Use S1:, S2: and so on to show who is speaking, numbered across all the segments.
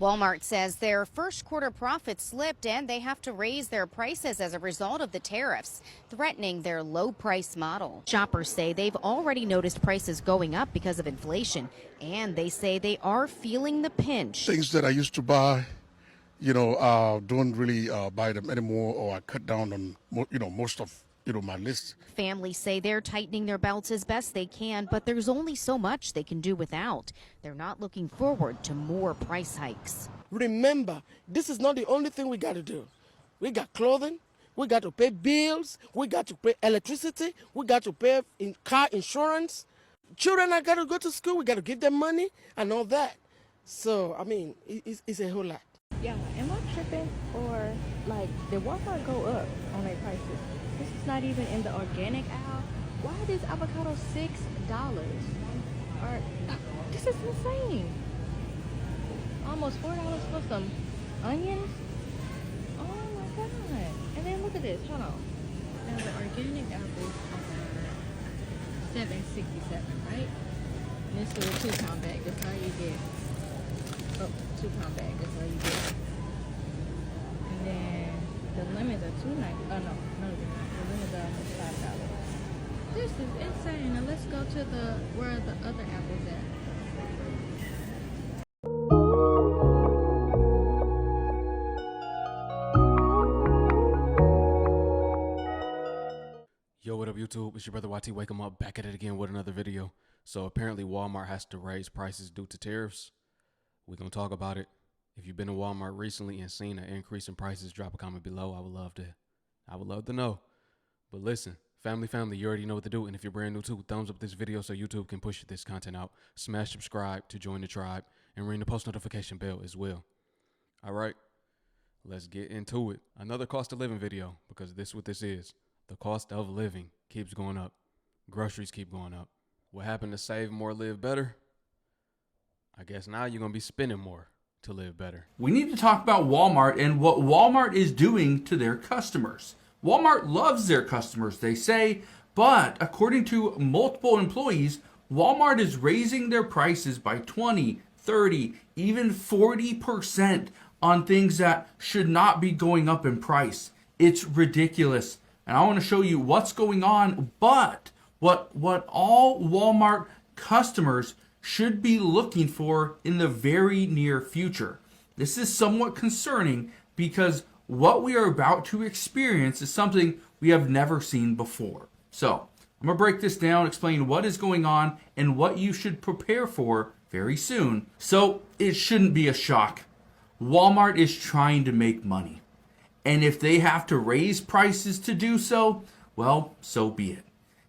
S1: Walmart says their first quarter profits slipped and they have to raise their prices as a result of the tariffs, threatening their low price model. Shoppers say they've already noticed prices going up because of inflation, and they say they are feeling the pinch.
S2: Things that I used to buy, don't really buy them anymore, or I cut down on, most of, my list.
S1: Families say they're tightening their belts as best they can, but there's only so much they can do without. They're not looking forward to more price hikes.
S3: Remember, this is not the only thing we got to do. We got clothing, we got to pay bills, we got to pay electricity, we got to pay car insurance. Children are got to go to school, we got to give them money and all that. So, I mean, it's a whole lot.
S4: Yeah, am I tripping, or like did Walmart go up on their prices? This is not even in the organic aisle. Why is this avocado $6? Or this is insane. Almost $4 for some onions. Oh my god! And then look at this. Hold on. Now the organic apples are $7.67, right? And this little 2-pound bag. That's all you get. Oh, 2-pound bag. That's all you get. And then the lemons are $2.90. Oh no, they're not. The lemons are almost $5. This is insane. Now let's go to where the other apples at.
S5: Yo, what up YouTube? It's your brother YT. Wake 'em up, back at it again with another video. So apparently Walmart has to raise prices due to tariffs. We're gonna talk about it. If you've been to Walmart recently and seen an increase in prices, drop a comment below. I would love to know. But listen, family, you already know what to do. And if you're brand new too, thumbs up this video so YouTube can push this content out. Smash subscribe to join the tribe and ring the post notification bell as well. All right, let's get into it. Another cost of living video, because this is what this is. The cost of living keeps going up. Groceries keep going up. What happened to save more, live better? I guess now you're going to be spending more to live better.
S6: We need to talk about Walmart and what Walmart is doing to their customers. Walmart loves their customers, they say, but according to multiple employees, Walmart is raising their prices by 20, 30, even 40% on things that should not be going up in price. It's ridiculous. And I want to show you what's going on, but what all Walmart customers should be looking for in the very near future. This is somewhat concerning because what we are about to experience is something we have never seen before. So I'm going to break this down, explain what is going on and what you should prepare for very soon. So it shouldn't be a shock. Walmart is trying to make money. And if they have to raise prices to do so, well, so be it.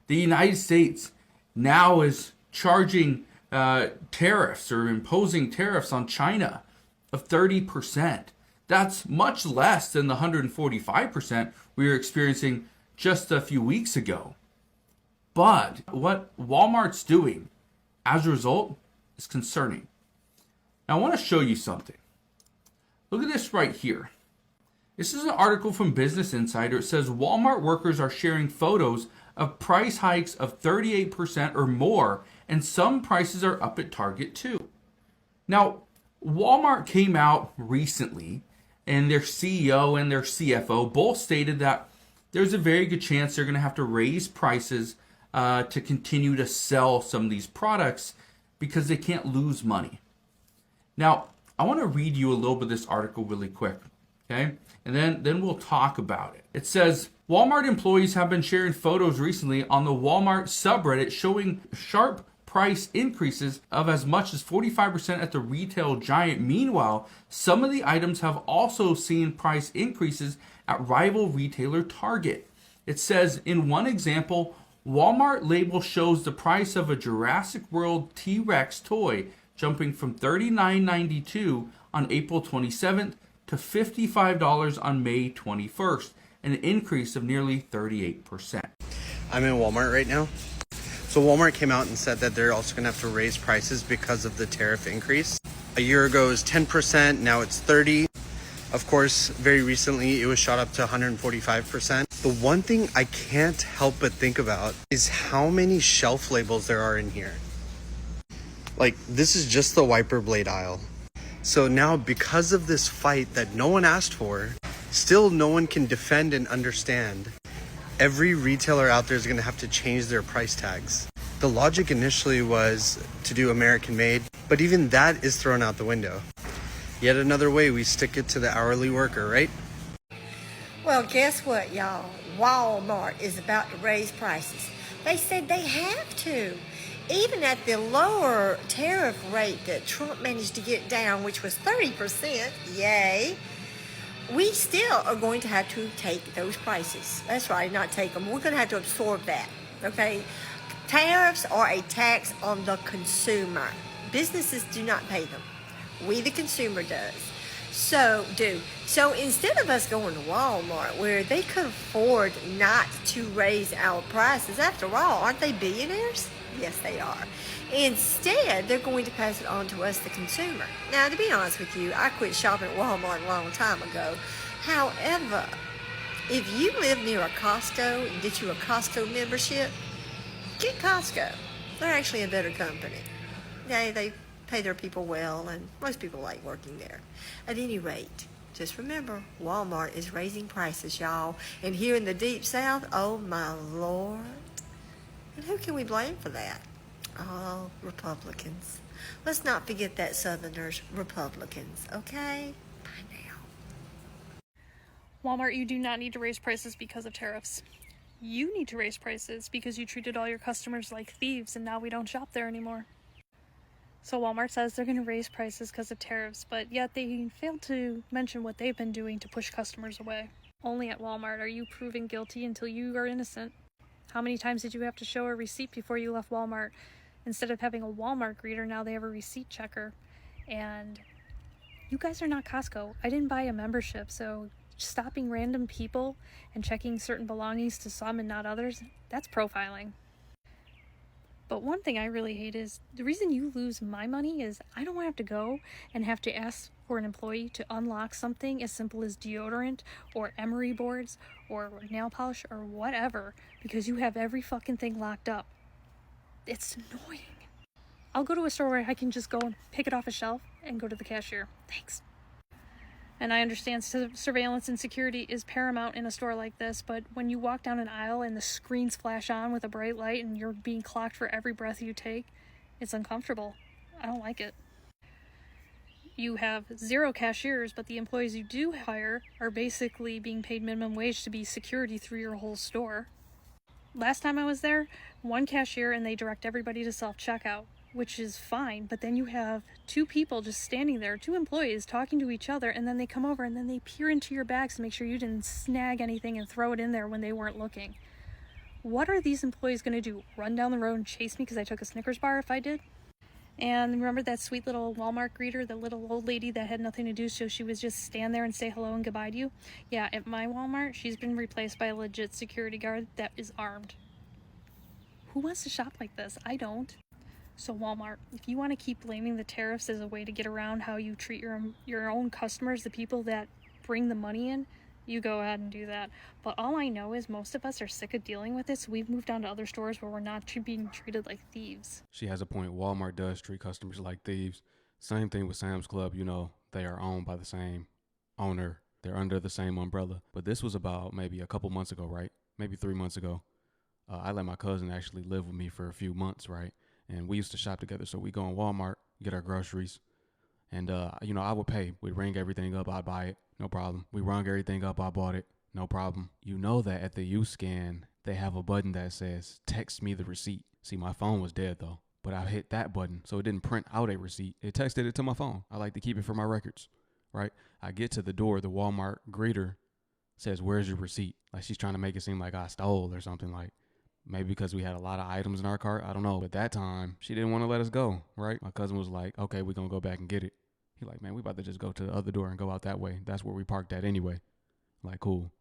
S6: The United States now is charging tariffs or imposing tariffs on China of 30%. That's much less than the 145% we were experiencing just a few weeks ago. But what Walmart's doing as a result is concerning. Now I want to show you something. Look at this right here. This is an article from Business Insider. It says Walmart workers are sharing photos of price hikes of 38% or more, and some prices are up at Target too. Now, Walmart came out recently, and their CEO and their CFO both stated that there's a very good chance they're going to have to raise prices to continue to sell some of these products because they can't lose money. Now, I want to read you a little bit of this article really quick, okay? And then we'll talk about it. It says, Walmart employees have been sharing photos recently on the Walmart subreddit showing sharp price increases of as much as 45% at the retail giant. Meanwhile, some of the items have also seen price increases at rival retailer Target. It says, in one example, Walmart label shows the price of a Jurassic World T-Rex toy jumping from $39.92 on April 27th to $55 on May 21st, an increase of nearly 38%.
S7: I'm in Walmart right now. So Walmart came out and said that they're also going to have to raise prices because of the tariff increase. A year ago it was 10%, now it's 30%. Of course, very recently it was shot up to 145%. The one thing I can't help but think about is how many shelf labels there are in here. Like, this is just the wiper blade aisle. So now, because of this fight that no one asked for, still no one can defend and understand, every retailer out there is going to have to change their price tags. The logic initially was to do American made, but even that is thrown out the window. Yet another way we stick it to the hourly worker, right?
S8: Well, guess what, y'all? Walmart is about to raise prices. They said they have to. Even at the lower tariff rate that Trump managed to get down, which was 30%, yay, we still are going to have to take those prices. That's right, not take them. We're going to have to absorb that, okay? Tariffs are a tax on the consumer. Businesses do not pay them. We, the consumer, does. So instead of us going to Walmart, where they could afford not to raise our prices, after all, aren't they billionaires? Yes, they are. Instead, they're going to pass it on to us, the consumer. Now, to be honest with you, I quit shopping at Walmart a long time ago. However, if you live near a Costco and get you a Costco membership, get Costco. They're actually a better company. They pay their people well, and most people like working there. At any rate, just remember, Walmart is raising prices, y'all. And here in the Deep South, oh my Lord. And who can we blame for that? Oh, Republicans. Let's not forget that Southerners, Republicans, okay? Bye now.
S9: Walmart, you do not need to raise prices because of tariffs. You need to raise prices because you treated all your customers like thieves and now we don't shop there anymore. So Walmart says they're going to raise prices because of tariffs, but yet they failed to mention what they've been doing to push customers away. Only at Walmart are you proven guilty until you are innocent. How many times did you have to show a receipt before you left Walmart? Instead of having a Walmart greeter, now they have a receipt checker. And you guys are not Costco. I didn't buy a membership, so stopping random people and checking certain belongings to some and not others, that's profiling. But one thing I really hate is the reason you lose my money is I don't want to have to go and have to ask for an employee to unlock something as simple as deodorant or emery boards or nail polish or whatever because you have every fucking thing locked up. It's annoying. I'll go to a store where I can just go and pick it off a shelf and go to the cashier. Thanks. And I understand surveillance and security is paramount in a store like this, but when you walk down an aisle and the screens flash on with a bright light and you're being clocked for every breath you take, it's uncomfortable. I don't like it. You have 0 cashiers, but the employees you do hire are basically being paid minimum wage to be security through your whole store. Last time I was there, 1 cashier and they direct everybody to self-checkout, which is fine, but then you have 2 people just standing there, 2 employees talking to each other, and then they come over and then they peer into your bags to make sure you didn't snag anything and throw it in there when they weren't looking. What are these employees going to do? Run down the road and chase me because I took a Snickers bar if I did? And remember that sweet little Walmart greeter, the little old lady that had nothing to do, so she was just stand there and say hello and goodbye to you? Yeah, at my Walmart, she's been replaced by a legit security guard that is armed. Who wants to shop like this? I don't. So Walmart, if you want to keep blaming the tariffs as a way to get around how you treat your own customers, the people that bring the money in, you go ahead and do that. But all I know is most of us are sick of dealing with this, so we've moved on to other stores where we're not being treated like thieves.
S5: She has a point. Walmart does treat customers like thieves. Same thing with Sam's Club. You know, they are owned by the same owner. They're under the same umbrella. But this was about maybe a couple months ago, right? Maybe 3 months ago. I let my cousin actually live with me for a few months, right? And we used to shop together. So we go in Walmart, get our groceries. And, I would pay. We'd ring everything up. I'd buy it. No problem. We rung everything up. I bought it. No problem. You know that at the U-Scan, they have a button that says, text me the receipt. See, my phone was dead, though. But I hit that button, so it didn't print out a receipt. It texted it to my phone. I like to keep it for my records, right? I get to the door. The Walmart greeter says, where's your receipt? Like she's trying to make it seem like I stole or something like. Maybe because we had a lot of items in our cart. I don't know. But that time, she didn't want to let us go, right? My cousin was like, okay, we're going to go back and get it. He like, man, we about to just go to the other door and go out that way. That's where we parked at anyway. Like, cool.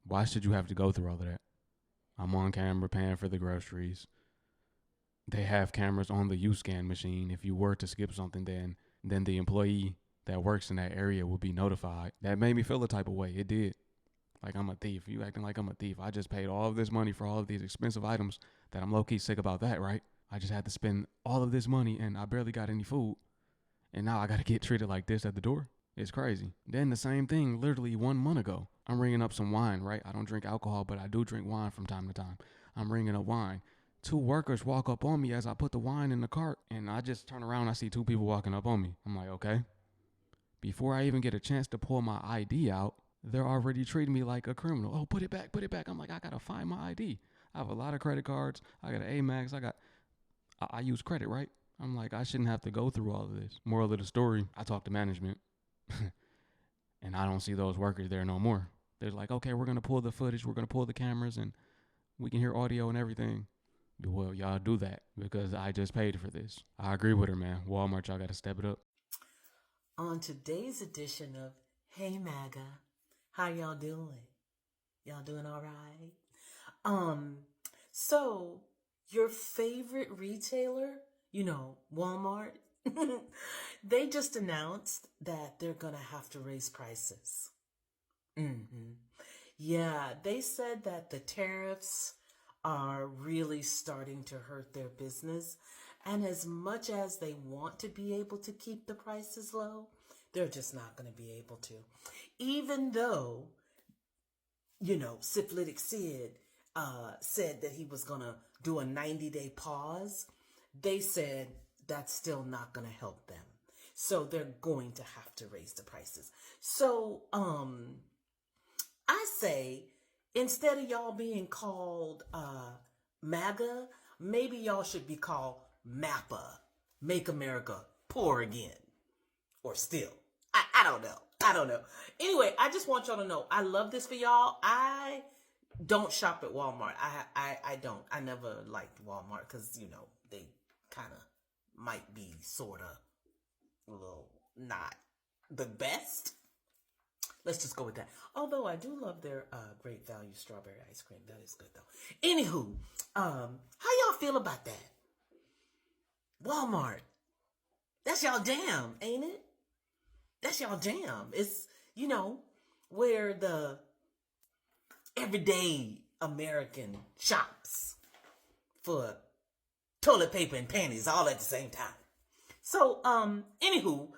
S5: Why should you have to go through all of that? I'm on camera paying for the groceries. They have cameras on the U-Scan machine. If you were to skip something, then the employee that works in that area will be notified. That made me feel a type of way. It did. Like I'm a thief. You acting like I'm a thief. I just paid all of this money for all of these expensive items that I'm low-key sick about that, right? I just had to spend all of this money and I barely got any food. And now I got to get treated like this at the door. It's crazy. Then the same thing literally 1 month ago. I'm ringing up some wine, right? I don't drink alcohol, but I do drink wine from time to time. I'm ringing up wine. 2 workers walk up on me as I put the wine in the cart, and I just turn around and I see 2 people walking up on me. I'm like, okay. Before I even get a chance to pull my ID out, they're already treating me like a criminal. Oh, put it back, put it back. I'm like, I gotta find my ID. I have a lot of credit cards. I got an Amex. I use credit, right? I'm like, I shouldn't have to go through all of this. Moral of the story, I talked to management and I don't see those workers there no more. They're like, okay, we're going to pull the footage. We're going to pull the cameras and we can hear audio and everything. Well, y'all do that because I just paid for this. I agree with her, man. Walmart, y'all got to step it up.
S10: On today's edition of Hey MAGA, how y'all doing? Y'all doing all right? So your favorite retailer, Walmart, they just announced that they're gonna have to raise prices. Yeah, they said that the tariffs are really starting to hurt their business. And as much as they want to be able to keep the prices low, they're just not going to be able to. Even though, Syphilitic Sid said that he was going to do a 90-day pause, they said that's still not going to help them. So they're going to have to raise the prices. So I say, instead of y'all being called MAGA, maybe y'all should be called MAPA, Make America Poor Again. Or still. I don't know. Anyway, I just want y'all to know, I love this for y'all. I don't shop at Walmart. I don't. I never liked Walmart because, they kind of might be sort of a little not the best. Let's just go with that. Although I do love their great value strawberry ice cream. That is good though. Anywho, how y'all feel about that? Walmart. That's y'all jam, ain't it? That's y'all jam. It's, where the everyday American shops for toilet paper and panties all at the same time. So, anywho,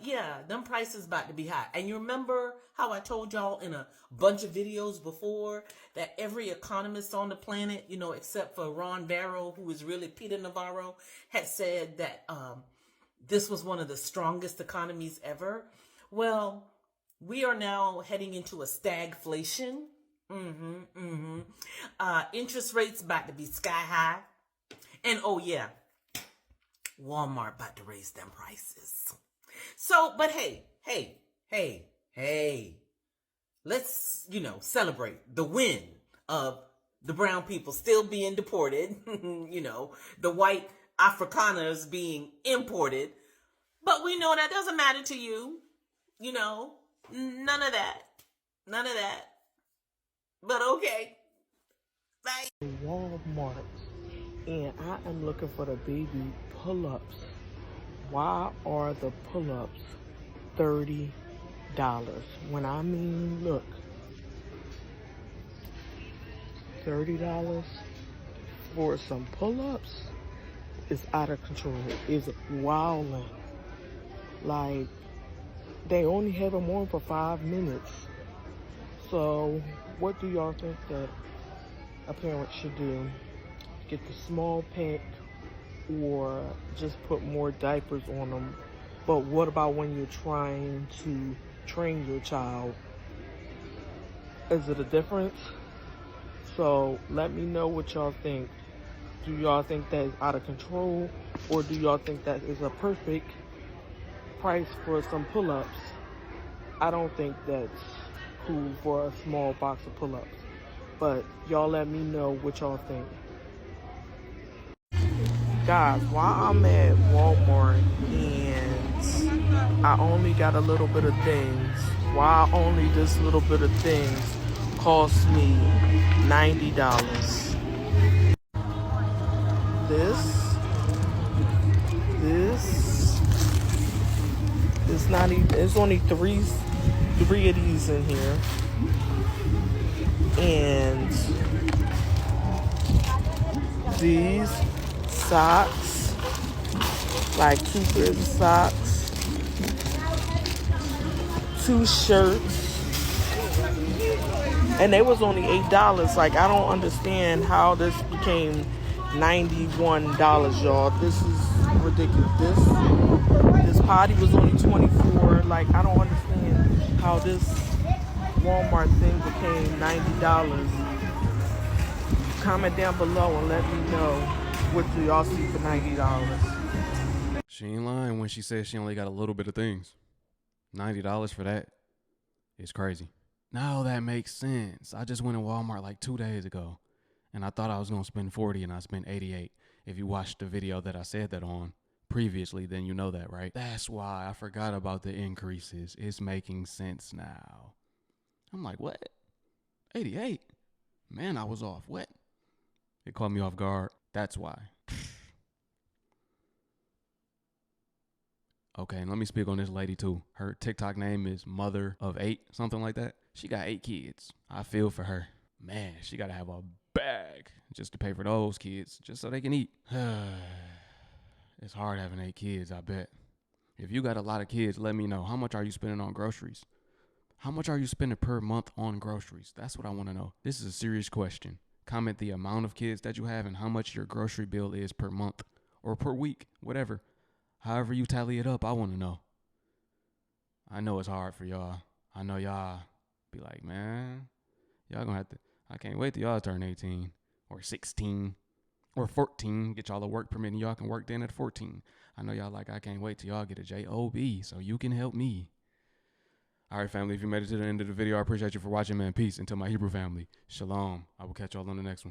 S10: yeah, them prices about to be high. And you remember how I told y'all in a bunch of videos before that every economist on the planet, except for Ron Barrow, who is really Peter Navarro, had said that this was one of the strongest economies ever. Well, we are now heading into a stagflation. Interest rates about to be sky high. And oh yeah, Walmart about to raise them prices. So, but hey, let's, celebrate the win of the brown people still being deported, the white Afrikaners being imported. But we know that doesn't matter to you, none of that. But okay, bye.
S3: Walmart, and I am looking for the baby pull-ups. Why are the pull-ups $30? When I mean, look, $30 for some pull-ups is out of control. It's wilding. Like, they only have them on for 5 minutes. So, what do y'all think that a parent should do? Get the small pack or just put more diapers on them? But what about when you're trying to train your child? Is it a difference? So let me know what y'all think. Do y'all think that is out of control, or do y'all think that is a perfect price for some pull-ups? I don't think that's cool for a small box of pull-ups. But y'all let me know what y'all think. Guys, while I'm at Walmart and I only got a little bit of things, why only this little bit of things cost me $90? This it's not even, it's only three of these in here. And these socks, like 2 pairs of socks, 2 shirts, and they was only $8. Like, I don't understand how this became $91, y'all. This is ridiculous. This potty was only $24. Like, I don't understand how this Walmart thing became $90. Comment down below and let me know what do y'all see for $90.
S5: She ain't lying when she says she only got a little bit of things. $90 for that is crazy. Now that makes sense. I just went to Walmart like 2 days ago, and I thought I was going to spend 40 and I spent 88. If you watched the video that I said that on previously, then you know that, right? That's why I forgot about the increases. It's making sense now. I'm like, what? 88? Man, I was off. What? It caught me off guard. That's why. Okay, and let me speak on this lady too. Her TikTok name is Mother of 8, something like that. She got 8 kids. I feel for her. Man, she got to have a bag just to pay for those kids, just so they can eat. It's hard having 8 kids, I bet. If you got a lot of kids, let me know. How much are you spending on groceries? How much are you spending per month on groceries? That's what I want to know. This is a serious question. Comment the amount of kids that you have and how much your grocery bill is per month or per week, whatever. However you tally it up, I want to know. I know it's hard for y'all. I know y'all be like, man, y'all gonna have to, I can't wait till y'all turn 18 or 16 or 14. Get y'all a work permit and y'all can work then at 14. I know y'all like, I can't wait till y'all get a job so you can help me. All right, family, if you made it to the end of the video, I appreciate you for watching, man. Peace. Until my Hebrew family, shalom. I will catch y'all on the next one.